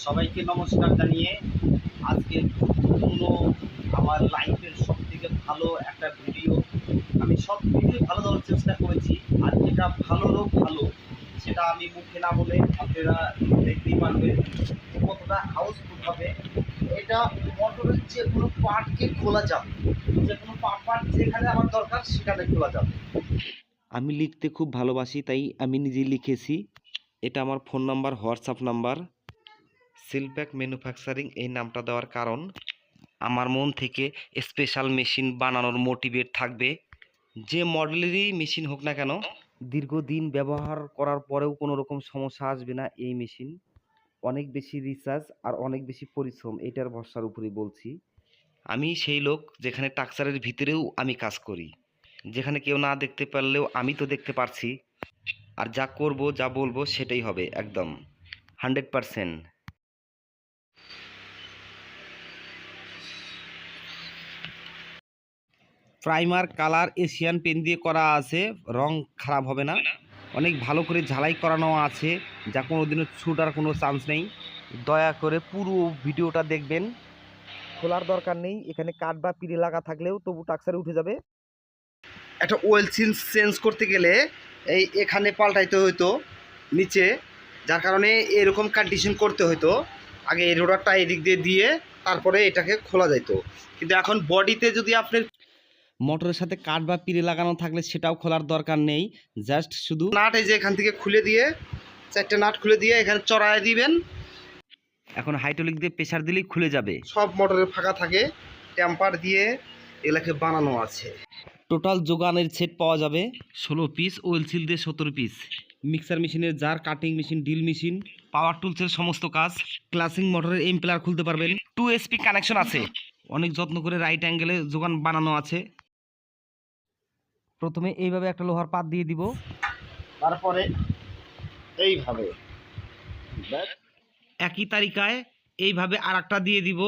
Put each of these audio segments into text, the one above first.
সবাইকে নমস্কার জানিয়ে আজকে গুরুত্বপূর্ণ আমার লাইফের সবথেকে ভালো একটা ভিডিও। আমি সব ভিডিও ভালো দেওয়ার চেষ্টা করেছি, আর যেটা ভালোরও ভালো সেটা আমি মুখে না বলে আপনারা দেখতেই পারবেন কতটা হাউসফুল হবে। এটা মোটরের যে কোনো পার্টকে খোলা যাবে, যে কোনো পার্ট যেখানে আমার দরকার সেখানে খোলা যাবে। আমি লিখতে খুব ভালোবাসি, তাই আমি নিজেই লিখেছি। এটা আমার phone number, WhatsApp number. Seal pack manufacturing এই নামটা দেওয়ার কারণ আমার মন থেকে স্পেশাল মেশিন বানানোর মোটিভেট থাকবে। যে মডেলেরই মেশিন হোক না কেন, দীর্ঘদিন ব্যবহার করার পরেও কোনো রকম সমস্যা আসবে না। এই মেশিন অনেক বেশি রিসার্চ আর অনেক বেশি পরিশ্রম, এটার ভরসার উপরেই বলছি। আমি সেই লোক যেখানে টাকচারের ভিতরেও আমি কাজ করি, যেখানে কেউ না দেখতে পারলেও আমি তো দেখতে পারছি। আর যা করব, যা বলবো সেটাই হবে, একদম 100%। প্রাইমার কালার এশিয়ান পেন দিয়ে করা আছে, রং খারাপ হবে না। অনেক ভালো করে ঝালাই করানো আছে, যা কোনোদিনও ছুটার কোনো চান্স নেই। দয়া করে পুরো ভিডিওটা দেখবেন। খোলার দরকার নেই, এখানে কাঠ বা পিড়ি লাগা থাকলেও তবু টাকসারে উঠে যাবে। একটা ওয়েল চেঞ্জ করতে গেলে এখানে পাল্টাইতে হইতো নিচে, যার কারণে এরকম কন্ডিশন করতে হইতো। আগে এই রোডারটা এদিক দিয়ে দিয়ে তারপরে এটাকে খোলা যাইতো, কিন্তু এখন বডিতে যদি আপনার মোটরের সাথে কাঠ বা পিড়ি লাগানো থাকলে সেটাও খোলার দরকার নেই। জাস্ট শুধু নাট এই যে এখান থেকে খুলে দিয়ে, চারটে নাট খুলে দিয়ে এখানে চড়ায় দিবেন। এখন হাইড্রোলিক দিয়ে প্রেসার দিলেই খুলে যাবে। সব মোটরের ফাঁকা থাকে, টেম্পার দিয়ে এগুলাকে বানানো আছে। টোটাল যোগানের সেট পাওয়া যাবে 16 পিস, ওয়েল সিল দিয়ে 17 পিস। মিক্সার মেশিনের জার, cutting machine, drill machine, power টুলসের সমস্ত কাজ। ক্লাসিং মোটরের এম্পেলার খুলতে পারবেন। 2 SP কানেকশন আছে। অনেক যত্ন করে রাইট অ্যাঙ্গেলে যোগান বানানো আছে। প্রথমে এইভাবে একটা লোহার পাত দিয়ে দিব, তারপরে এইভাবে একই তারিকায় এইভাবে আর একটা দিয়ে দিব।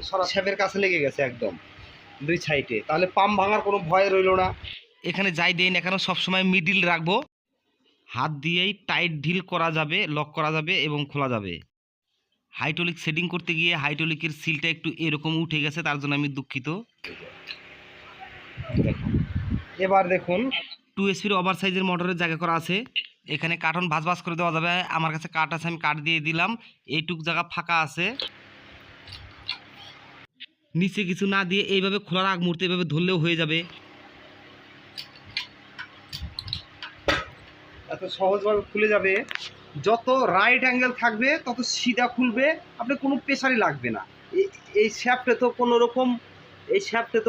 সরাসের কাছে লেগে গেছে একদম দুই সাইডে, তাহলে পাম্প ভাঙার কোনো ভয় রইল না। এখানে যাই দেন এখানে সবসময় মিডিল রাখবো। হাত দিয়েই টাইট ঢিল করা যাবে, লক করা যাবে এবং খোলা যাবে। হাইড্রোলিক সেটিং করতে গিয়ে হাইড্রোলিকের সিলটা একটু এরকম উঠে গেছে, তার জন্য আমি দুঃখিত। এবার দেখুন 2 SPর ওভার সাইজের মোটরের জায়গা করা আছে। এখানে কার্টন ভাঁজ ভাঁজ করে দেওয়া যাবে। আমার কাছে কাঠ আছে, আমি কাঠ দিয়ে দিলাম। এইটুক জায়গা ফাঁকা আছে, নিচে কিছু না দিয়ে এইভাবে খোলার আগ মুহূর্তে এইভাবে ধরলেও হয়ে যাবে। এত সহজভাবে খুলে যাবে। যত রাইট অ্যাঙ্গেল থাকবে তত সিধা খুলবে, আপনি কোনো প্রেসারই লাগবে না। এই শ্যাফটে তো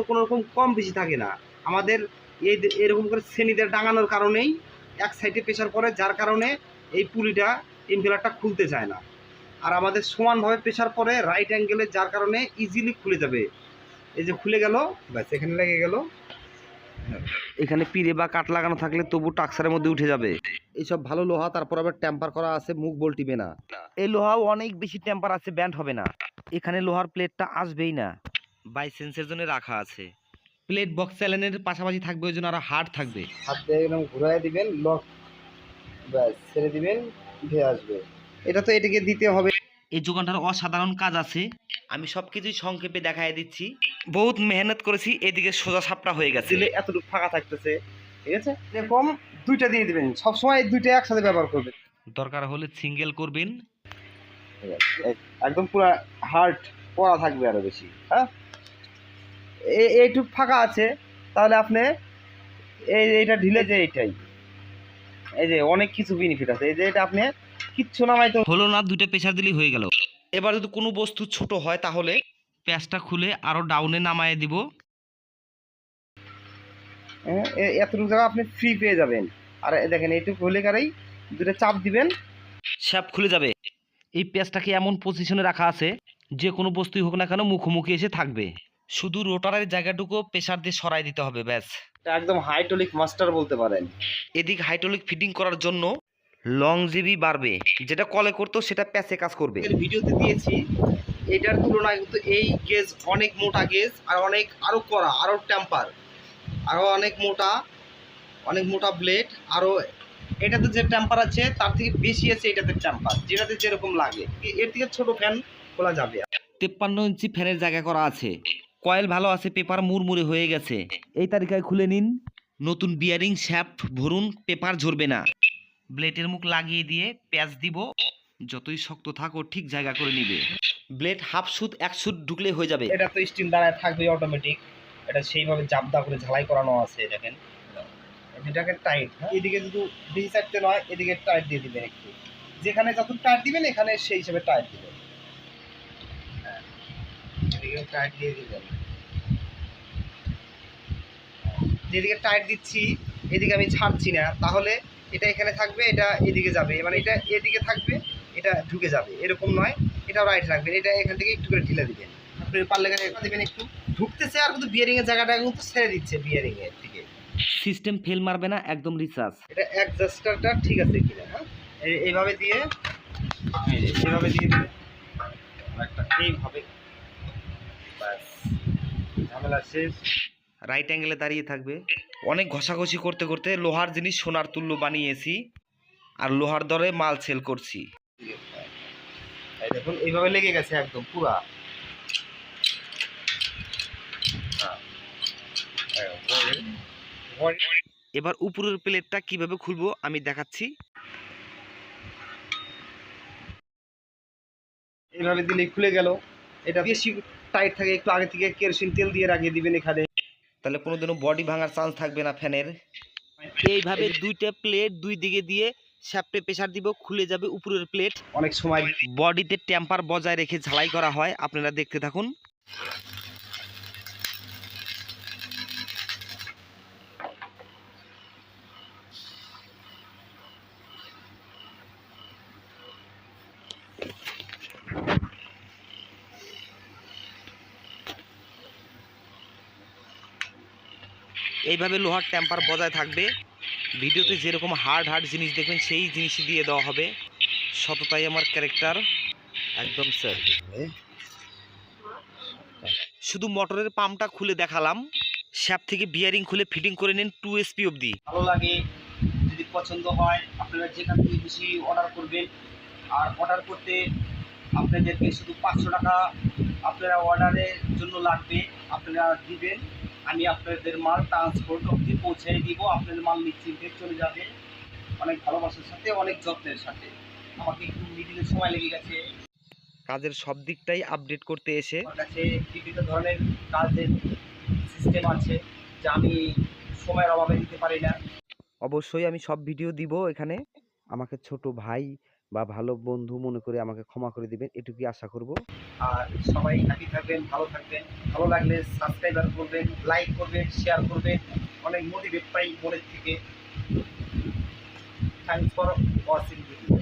কোনো রকম কম বেশি থাকে না। আমাদের এরকম করে শ্রেণীদের ডাঙানোর কারণেই এক সাইডে প্রেসার পড়ে, যার কারণে এই পুলিটা ইম্পেলারটা খুলতে চায় না। আর আমাদের সমানভাবে প্রেসার পড়ে রাইট অ্যাঙ্গেলে, যার কারণে ইজিলি খুলে যাবে। এই যে খুলে গেল, ব্যাস এখানে লেগে গেল। এখানে পিড়ে বা কাঠ লাগানো থাকলে তবু টাক্সারের মধ্যে উঠে যাবে। এইসব ভালো লোহা, তারপর আবার টেম্পার করা আছে, মুখ বলটিবে না। এই লোহাও অনেক বেশি টেম্পার আছে, ব্যান্ড হবে না। এখানে লোহার প্লেটটা আসবেই না, বাইসেন্সের জন্য রাখা আছে। প্লেট বক্স চ্যালেনের পাশাপাশি থাকবে, ওই জন্য আরো হার্ড থাকবে। হাত দিয়ে একদম ঘুরাই দিবেন, লক, ব্যাস ছেড়ে দিবেন, উঠে আসবে। এটা তো এটাকে দিতে হবে। এই যোগানটার অসাধারণ কাজ আছে, আমি সবকিছুই সংক্ষেপে দেখাই দিচ্ছি। বহুত মেহনত করেছি, এদিকে সোজা সাপটা হয়ে গেছে। দিলে এতটুকু ফাঁকা থাকতেছে, ঠিক আছে। এরকম দুইটা দিয়ে দিবেন, সবসময় দুইটা একসাথে ব্যবহার করবেন। দরকার হলে সিঙ্গেল করবেন। একদম পুরো হার্ড পড়া থাকবে আরো বেশি। হ্যাঁ, এইটুক ফাঁকা আছে, তাহলে আপনি এইটা ঢিলে যে এইটাই, এই যে অনেক কিছু বেনিফিট আছে। এই যে এটা আপনি কিচ্ছু নামাইতে হলো না, দুইটা প্রেসার দিলেই হয়ে গেল। এবার যদি কোনো বস্তু ছোট হয় তাহলে প্যাঁচটা খুলে আরো ডাউনে নামায় দিব। এতটুকু জায়গা আপনি ফ্রি পেয়ে যাবেন। আর দেখেন এইটুকু হলে গাড়ি দুটো চাপ দিবেন, শ্যাপ খুলে যাবে। এই প্যাঁচটাকে এমন পজিশনে রাখা আছে, যে কোনো বস্তুই হোক না কেন মুখোমুখি এসে থাকবে। শুধু রোটারের জায়গাটুকু প্রেসার দিয়ে সরাই দিতে হবে, ব্যাস। একদম হাইড্রোলিক মাস্টার বলতে পারেন। এদিক হাইড্রোলিক ফিটিং করার জন্য লং জিবি বাড়বে, যেটা কলে করতো সেটা প্যাচে কাজ করবে। ভিডিওতে দিয়েছি, এটার তুলনায় কিন্তু এই গেজ অনেক মোটা গেজ, আর আরো কড়া, আরো টেম্পার, আরো অনেক মোটা ব্লেড, আরো এটাতে যে টেম্পার আছে তার থেকে বেশি আছে এটাতে টেম্পার, যেটাতে যেরকম লাগে। এর থেকে ছোট ফ্যান খোলা যাবে। 53 ইঞ্চি ফ্যানের জায়গা করা আছে, কয়েল ভালো আছে, পেপার মুড়মুড়ে হয়ে গেছে। এই তালিকায় খুলে নিন। নতুন বিয়ারিং শ্যাফট ভরুন, পেপার ঝরবে না। ব্লেডের মুখ লাগিয়ে দিয়ে প্যাচ দিব, যতই শক্ত থাকো ঠিক জায়গা করে নিবে। ব্লেড হাফ সুত 1 সুত ঢুকলে হয়ে যাবে। এটা তো স্টিম দাঁড়ায় থাকবে অটোমেটিক, এটা সেইভাবে জাবদা করে ঝালাই করানো আছে। দেখেন এটাকে টাইট, এদিকে শুধু বেশি চাইতে নয়, এদিকে টাইট দিয়ে দিবেন একটু, যেখানে যত টাইট দিবেন এখানে সেই হিসেবে টাইট দিবেন। হ্যাঁ, এদিকে টাইট দিয়ে দিবেন। যেদিকে টাইট দিচ্ছি এদিকে আমি ছাড়ছি না, তাহলে এটা এখানে থাকবে, এটা এদিকে যাবে, মানে এটা এদিকে থাকবে, এটা ঢুকে যাবে, এরকম নয়। এটাও রাইট রাখবেন, এটা এখান থেকে একটু করে ঢিলে দিবেন। আপনি পারলে দেবেন একটু ঢুকতেছে, আর কিন্তু বিয়ারিং এর জায়গাটা কিন্তু ছেড়ে দিচ্ছে বিয়ারিং এর থেকে। সিস্টেম ফেল মারবে না, একদম রিচার্জ। এটা অ্যাডজাস্টারটা ঠিক আছে কিনা, হ্যাঁ এইভাবে দিয়ে, এইভাবে দিয়ে দিবেন একটা, এইভাবে, ব্যাস ঝামেলা শেষ। রাইট অ্যাঙ্গেলে দাঁড়িয়ে থাকবে। অনেক ঘষাঘষি করতে করতে লোহার জিনিস সোনার তুল্য বানিয়েছি, আর লোহার দরে মাল সেল করছি। এই দেখুন এইভাবে লেগে গেছে একদম পুরা। এবার উপরের প্লেটটা কিভাবে খুলবো আমি দেখাচ্ছি। এইভাবে দিলে খুলে গেল। এটা বেশি টাইট থাকে, একটু আগে থেকে কেরোসিন তেল দিয়ে রাখিয়ে দিবেন এখানে, তাহলে কোনোদিনও বডি ভাঙার চান্স থাকবে না ফ্যানের। এইভাবে দুইটা প্লেট দুই দিকে দিয়ে শ্যাফটে প্রেসার দিব, খুলে যাবে উপরের প্লেট। অনেক সময় বডিতে টেম্পার বজায় রেখে ঝালাই করা হয়, আপনারা দেখতে থাকুন। এইভাবে লোহার টেম্পার বজায় থাকবে। ভিডিওতে যেরকম হার্ড হার্ড জিনিস দেখবেন সেই জিনিসই দিয়ে দেওয়া হবে। সততাই আমার ক্যারেক্টার, একদম স্যার। শুধু মোটরের পাম্পটা খুলে দেখালাম। শ্যাফট থেকে বিয়ারিং খুলে ফিটিং করে নিন 2 SP অবধি। ভালো লাগে, যদি পছন্দ হয় আপনারা যেখান থেকে বেশি অর্ডার করবেন। আর অর্ডার করতে আপনাদেরকে শুধু 500 টাকা আপনারা অর্ডারের জন্য লাগবে, আপনারা দিবেন, আমি আপনাদের মাল ট্রান্সপোর্ট অবধি পৌঁছে দিব। আপনাদের মাল নিশ্চিন্তে চলে যাবে, অনেক ভালোবাসার সাথে, অনেক যত্নের সাথে। আমাকে একটু মিডিলে সময় লেগে গেছে কাজের সব দিকটাই আপডেট করতে এসে। আমার কাছে বিভিন্ন ধরনের কাজের সিস্টেম আছে যা আমি সময়ের অভাবে দিতে পারি না। অবশ্যই আমি সব ভিডিও দিব এখানে। আমাকে ছোট ভাই বা ভালো বন্ধু মনে করে আমাকে ক্ষমা করে দিবেন, এটুকুই আশা করব। আর সবাই হ্যাপি থাকবেন, ভালো থাকবেন। ভালো লাগলে সাবস্ক্রাইবার করবেন, লাইক করবেন, শেয়ার করবেন, অনেক মোটিভেট পাই মনের থেকে। Thanks for watching video.